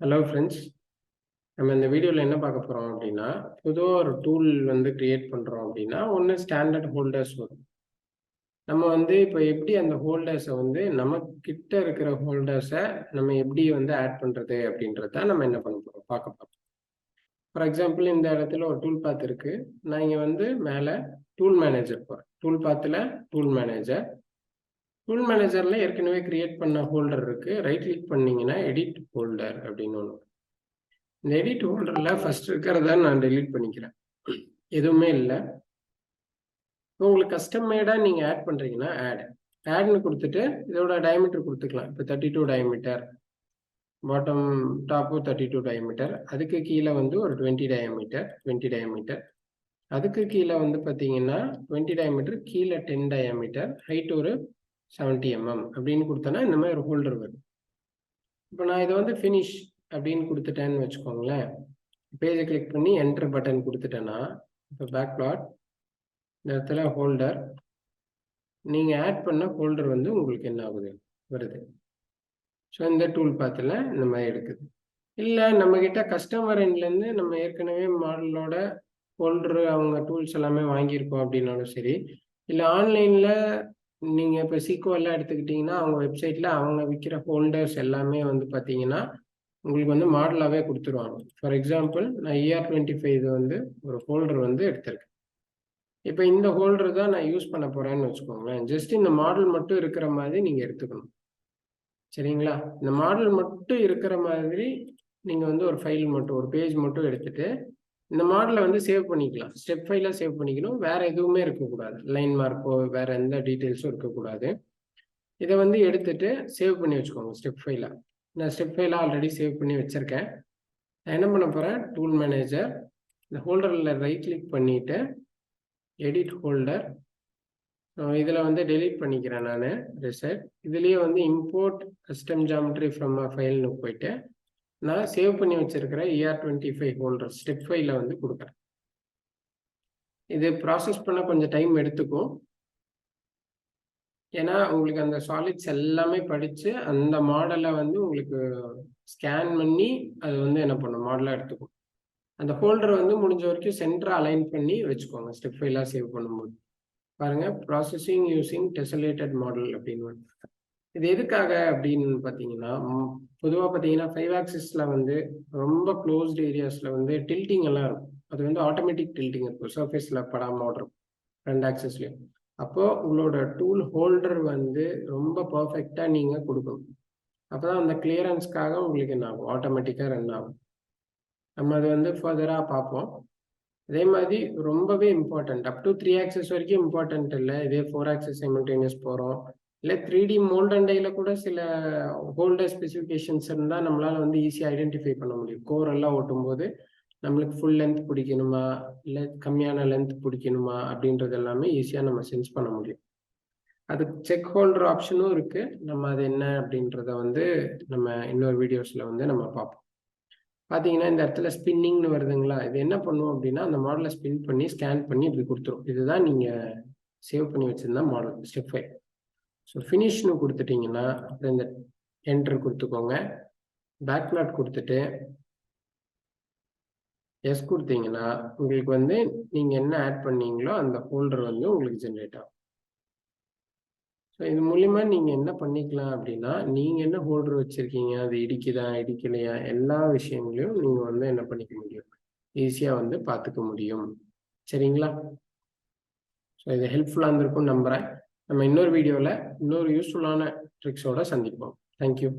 Hello friends, நம்ம இந்த வீடியோவில் என்ன பார்க்க போகிறோம் அப்படின்னா, பொதுவாக ஒரு டூல் வந்து கிரியேட் பண்ணுறோம் அப்படின்னா ஒன்று ஸ்டாண்டர்ட் ஹோல்டர்ஸ் வரும். நம்ம வந்து இப்போ எப்படி அந்த ஹோல்டர்ஸை வந்து நம்ம கிட்ட இருக்கிற ஹோல்டர்ஸை நம்ம எப்படி வந்து ஆட் பண்ணுறது அப்படின்றத நம்ம என்ன பண்ண போகிறோம் பார்க்க போகிறோம். ஃபார் எக்ஸாம்பிள் இந்த இடத்துல ஒரு டூல் பாத் இருக்குது. நான் இங்கே வந்து மேலே டூல் மேனேஜர் போகிறேன். டூல் பாத்தில் டூல் மேனேஜரில் ஏற்கனவே கிரியேட் பண்ண ஹோல்டர் இருக்குது. ரைட் கிளிக் பண்ணிங்கன்னா எடிட் ஹோல்டர் அப்படின்னு ஒன்று. இந்த எடிட் ஹோல்டரில் ஃபர்ஸ்ட் இருக்கிறத நான் டெலீட் பண்ணிக்கிறேன். எதுவுமே இல்லை. இப்போ உங்களுக்கு கஸ்டம் மேடாக நீங்கள் ஆட் பண்ணுறீங்கன்னா ஆட்னு கொடுத்துட்டு இதோட டயமீட்டர் கொடுத்துக்கலாம். இப்போ 32 டயமீட்டர், பாட்டம் டாப்பு 32 டயமீட்டர், அதுக்கு கீழே வந்து ஒரு 20 டயமீட்டர், அதுக்கு கீழே வந்து பார்த்தீங்கன்னா 20 டயமீட்டர், கீழே 10 டயமீட்டர், ஹைட் ஒரு 70 mm அப்படின்னு கொடுத்தோன்னா இந்த மாதிரி ஒரு ஹோல்டர் வரும். இப்போ நான் இதை வந்து ஃபினிஷ் அப்படின்னு கொடுத்துட்டேன்னு வச்சுக்கோங்களேன். பேஜை கிளிக் பண்ணி என்டர் பட்டன் கொடுத்துட்டேன்னா இப்போ பேக் பிளாட் இந்த இடத்துல ஹோல்டர் நீங்கள் ஆட் பண்ண ஹோல்டர் வந்து உங்களுக்கு என்ன ஆகுது வருது. ஸோ இந்த டூல் பாத்தில் இந்த மாதிரி எடுக்குது. இல்லை நம்மக்கிட்ட கஸ்டமர் எண்ட்லேருந்து நம்ம ஏற்கனவே மாடலோட ஹோல்டரு அவங்க டூல்ஸ் எல்லாமே வாங்கியிருக்கோம் அப்படின்னாலும் சரி, இல்லை ஆன்லைனில் நீங்கள் இப்போ சீக்கோவெல்லாம் எடுத்துக்கிட்டிங்கன்னா அவங்க வெப்சைட்டில் அவங்க விற்கிற ஹோல்டர்ஸ் எல்லாமே வந்து பார்த்தீங்கன்னா உங்களுக்கு வந்து மாடலாகவே கொடுத்துருவாங்க. ஃபார் எக்ஸாம்பிள் நான் ER25 இது வந்து ஒரு ஹோல்டர் வந்து எடுத்திருக்கேன். இப்போ இந்த ஹோல்டர் தான் நான் யூஸ் பண்ண போகிறேன்னு வச்சுக்கோங்களேன். ஜஸ்ட் இந்த மாடல் மட்டும் இருக்கிற மாதிரி நீங்கள் எடுத்துக்கணும், சரிங்களா? இந்த மாடல் மட்டும் இருக்கிற மாதிரி நீங்கள் வந்து ஒரு ஃபைல் மட்டும், ஒரு பேஜ் மட்டும் எடுத்துகிட்டு இந்த மாடலை வந்து சேவ் பண்ணிக்கலாம். ஸ்டெப் ஃபைலாக சேவ் பண்ணிக்கணும். வேறு எதுவுமே இருக்கக்கூடாது. லைன் மார்க்கோ வேறு எந்த டீட்டெயில்ஸும் இருக்கக்கூடாது. இதை வந்து எடுத்துகிட்டு சேவ் பண்ணி வச்சுக்கோங்க ஸ்டெப் ஃபைலாக. நான் ஸ்டெப் ஃபைலாக ஆல்ரெடி சேவ் பண்ணி வச்சுருக்கேன். நான் என்ன பண்ண போகிறேன், டூல் மேனேஜர் இந்த ஹோல்டரில் ரைட் கிளிக் பண்ணிவிட்டு எடிட் ஹோல்டர், இதில் வந்து டெலீட் பண்ணிக்கிறேன் நான் ரிசெட். இதுலேயே வந்து import custom geometry from a ஃபைல்னு போயிட்டு நான் சேவ் பண்ணி வச்சிருக்கிற ER25 ஹோல்டர் ஸ்டெப் ஃபைலில் வந்து கொடுக்குறேன். இது ப்ராசஸ் பண்ண கொஞ்சம் டைம் எடுத்துக்கும். ஏன்னா உங்களுக்கு அந்த சாலிட்ஸ் எல்லாமே படித்து அந்த மாடலை வந்து உங்களுக்கு ஸ்கேன் பண்ணி அது வந்து என்ன பண்ணும், மாடலாக எடுத்துக்கும். அந்த ஹோல்டர் வந்து முடிஞ்ச வரைக்கும் சென்டராக அலைன் பண்ணி வச்சுக்கோங்க ஸ்டெப் ஃபைலாக சேவ் பண்ணும்போது. பாருங்கள், ப்ராசஸிங் யூஸிங் டெசலேட்டட் மாடல் அப்படின்னு. இது எதுக்காக அப்படின்னு பார்த்தீங்கன்னா, பொதுவாக பார்த்தீங்கன்னா 5 ஆக்சிஸில் வந்து ரொம்ப க்ளோஸ்டு ஏரியாஸில் வந்து டில்ட்டிங் எல்லாம் இருக்கும். அது வந்து ஆட்டோமேட்டிக் டில்ட்டிங் இருக்கும், சர்ஃபேஸில் படாமல் ஓடுறோம் 2 ஆக்சிஸ்லையும். அப்போது உங்களோட டூல் ஹோல்டர் வந்து ரொம்ப பர்ஃபெக்டாக நீங்கள் கொடுக்கணும். அப்போ தான் அந்த கிளியரன்ஸ்க்காக உங்களுக்கு என்ன ஆகும், ஆட்டோமேட்டிக்காக ரன் ஆகும். நம்ம அது வந்து ஃபர்தராக பார்ப்போம். அதே மாதிரி ரொம்பவே இம்பார்ட்டன்ட், அப் டு 3 ஆக்சிஸ் வரைக்கும் இம்பார்ட்டன்ட் இல்லை. இதே 4 ஆக்சிஸ் சைமல்டேனியஸ் போகிறோம், இல்லை 3D மோல்ட் அண்ட் டையில் கூட சில ஹோல்டர் ஸ்பெசிஃபிகேஷன்ஸ் இருந்தால் நம்மளால் வந்து ஈஸியாக ஐடென்டிஃபை பண்ண முடியும். கோர் எல்லாம் ஓட்டும்போது நம்மளுக்கு ஃபுல் லென்த் பிடிக்கணுமா இல்லை கம்மியான லென்த் பிடிக்கணுமா அப்படின்றது எல்லாமே ஈஸியாக நம்ம சென்ஸ் பண்ண முடியும். அதுக்கு செக் ஹோல்டர் ஆப்ஷனும் இருக்குது. நம்ம அது என்ன அப்படின்றத வந்து நம்ம இன்னொரு வீடியோஸில் வந்து நம்ம பார்ப்போம். பார்த்தீங்கன்னா இந்த இடத்துல ஸ்பின்னிங்னு வருதுங்களா, இது என்ன பண்ணுவோம் அப்படின்னா அந்த மாடலை ஸ்பின் பண்ணி ஸ்கேன் பண்ணி இப்படி கொடுத்துரும். இதுதான் நீங்கள் சேவ் பண்ணி வச்சுருந்தா மாடல் ஸ்டெப் 5. ஸோ ஃபினிஷ்னு கொடுத்துட்டிங்கன்னா அப்புறம் இந்த என்ட்ரு கொடுத்துக்கோங்க. பேக் பிளாட் கொடுத்துட்டு எஸ் கொடுத்தீங்கன்னா உங்களுக்கு வந்து நீங்கள் என்ன ஆட் பண்ணீங்களோ அந்த ஹோல்டர் வந்து உங்களுக்கு ஜென்ரேட் ஆகும். ஸோ இது மூலிமா நீங்கள் என்ன பண்ணிக்கலாம் அப்படின்னா, நீங்கள் என்ன ஹோல்டர் வச்சுருக்கீங்க, அது இடிக்குதா இடிக்கலையா எல்லா விஷயங்களையும் நீங்கள் வந்து என்ன பண்ணிக்க முடியும், ஈஸியாக வந்து பார்த்துக்க முடியும், சரிங்களா? ஸோ இது ஹெல்ப்ஃபுல்லாக இருந்திருக்கும்னு நம்புகிறேன். நம்ம இன்னொரு வீடியோவில் இன்னொரு யூஸ்ஃபுல்லான ட்ரிக்ஸோடு சந்திப்போம். தேங்க்யூ.